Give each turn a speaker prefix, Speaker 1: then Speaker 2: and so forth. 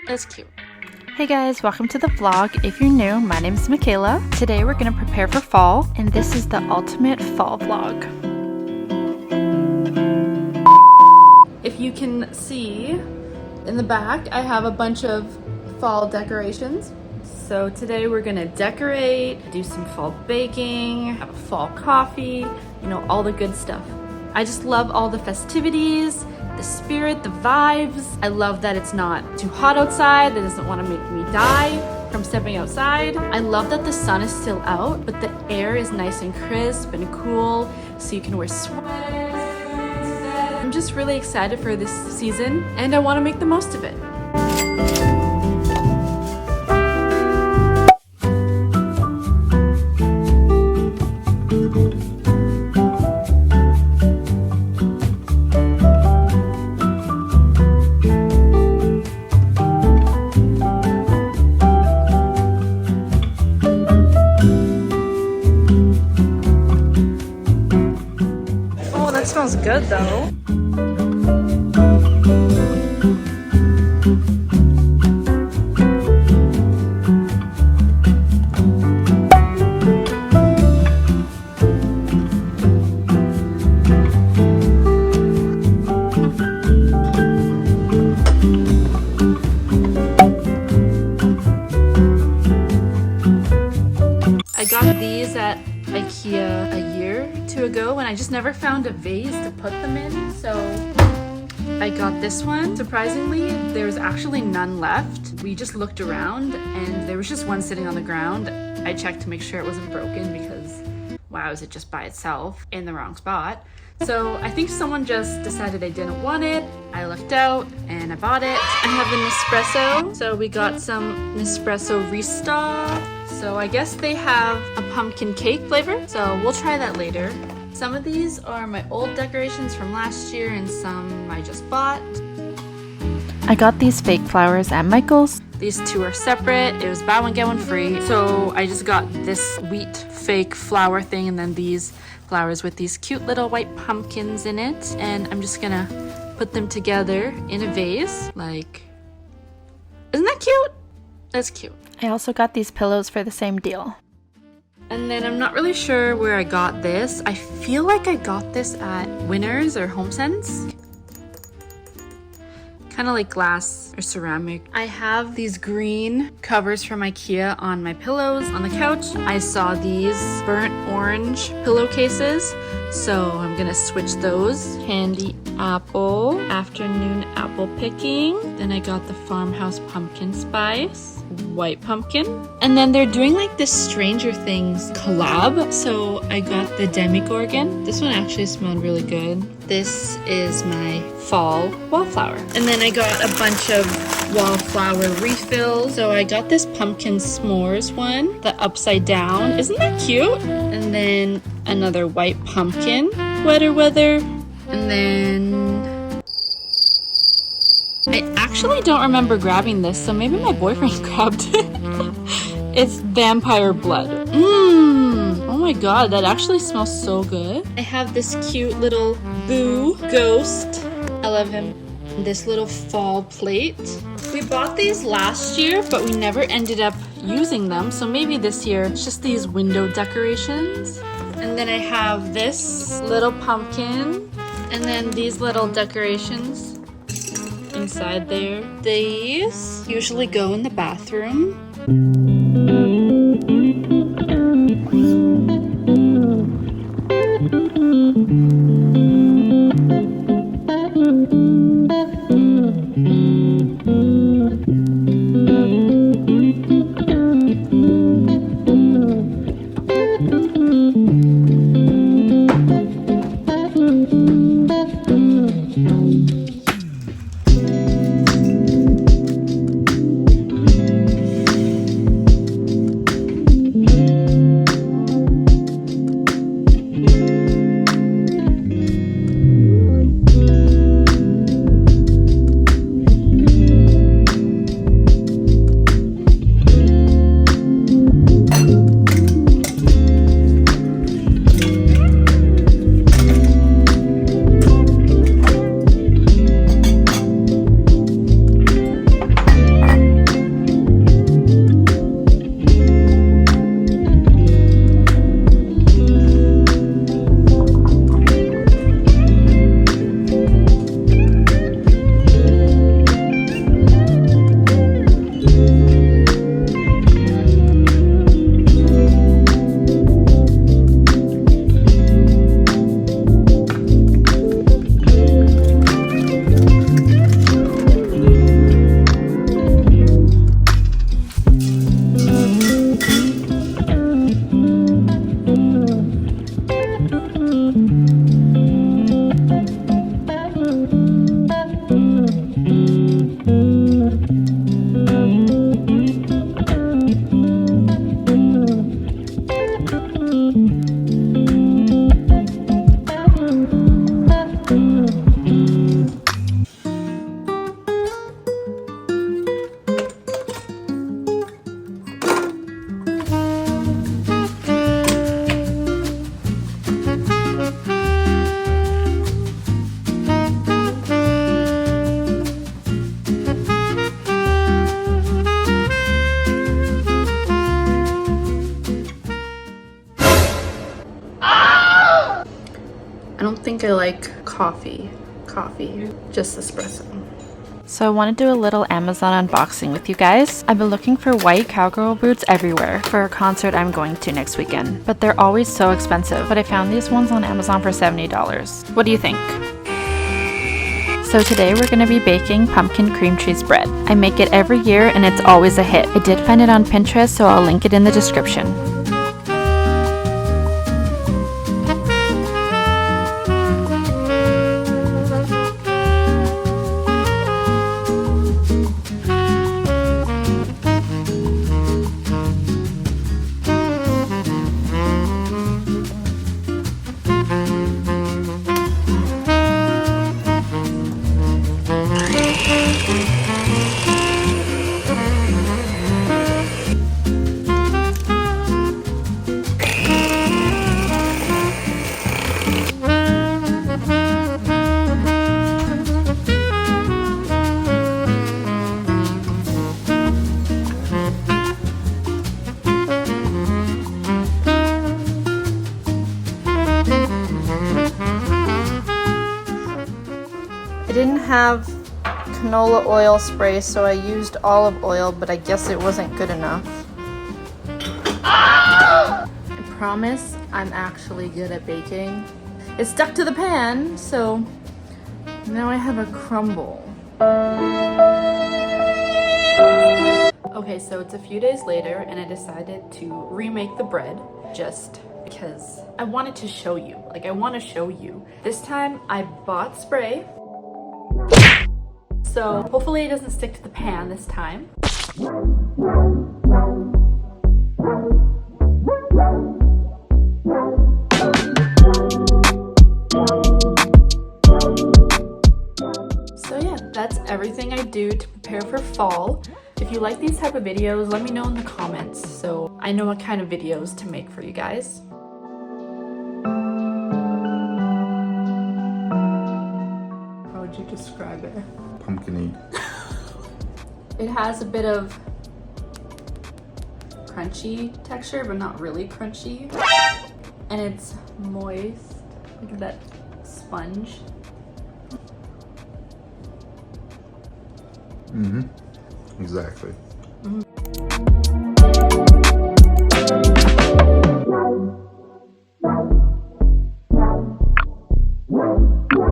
Speaker 1: It's cute.
Speaker 2: Hey guys, welcome to the vlog. If you're new, my name is Michaela. Today we're gonna prepare for fall, and this is the ultimate fall vlog. If you can see in the back, I have a bunch of fall decorations. So today we're gonna decorate, do some fall baking, have a fall coffee, you know, all the good stuff. I just love all the festivities, the spirit, the vibes. I love that it's not too hot outside, that doesn't want to make me die from stepping outside. I love that the sun is still out, but the air is nice and crisp and cool, so you can wear sweaters. I'm just really excited for this season, and I want to make the most of it. That smells good though. I got these at IKEA a year or two ago, and I just never found a vase to put them in, so I got this one. Surprisingly, there was actually none left. We just looked around and there was just one sitting on the ground. I checked to make sure it wasn't broken because why was it just by itself in the wrong spot? So I think someone just decided they didn't want it. I lucked out and I bought it. I have the Nespresso, so we got some Nespresso restock. So I guess they have a pumpkin cake flavor, so we'll try that later. Some of these are my old decorations from last year and some I just bought. I got these fake flowers at Michael's. These two are separate. It was buy one get one free. So I just got this wheat fake flower thing and then these flowers with these cute little white pumpkins in it. And I'm just gonna put them together in a vase. Like, isn't that cute? That's cute. I also got these pillows for the same deal. And then I'm not really sure where I got this. I feel like I got this at Winners or HomeSense. Kind of like glass or ceramic. I have these green covers from IKEA on my pillows on the couch. I saw these burnt orange pillowcases, so I'm gonna switch those. Candy apple, afternoon apple picking. Then I got the farmhouse pumpkin spice, white pumpkin. And then they're doing like this Stranger Things collab, so I got the Demigorgon. This one actually smelled really good. This is my fall wallflower. And then I got a bunch of wallflower refills. So I got this pumpkin s'mores one, the upside down. Isn't that cute? And then another white pumpkin, weather. And then I actually don't remember grabbing this, so maybe my boyfriend grabbed it. It's vampire blood. Oh my god, that actually smells so good. I have this cute little Boo ghost. I love him. This little fall plate. We bought these last year, but we never ended up using them, so maybe this year it's just these window decorations. And then I have this little pumpkin, and then these little decorations inside there. These usually go in the bathroom. think I like coffee, just espresso.
Speaker 1: So I want to do a little Amazon unboxing with you guys. I've been looking for white cowgirl boots everywhere for a concert I'm going to next weekend, but they're always so expensive. But I found these ones on Amazon for $70. What do you think? So today we're going to be baking pumpkin cream cheese bread. I make it every year and it's always a hit. I did find it on Pinterest, so I'll link it in the description.
Speaker 2: I didn't have canola oil spray, so I used olive oil, but I guess it wasn't good enough. I promise I'm actually good at baking. It stuck to the pan, so now I have a crumble. Okay, so it's a few days later and I decided to remake the bread just because I wanted to show you. Like, I want to show you. This time I bought spray. So hopefully it doesn't stick to the pan this time. So yeah, that's everything I do to prepare for fall. If you like these type of videos, let me know in the comments so I know what kind of videos to make for you guys. How would you describe it?
Speaker 3: Pumpkin-y.
Speaker 2: It has a bit of crunchy texture, but not really crunchy. And it's moist, like that sponge.
Speaker 3: Mm-hmm. Exactly.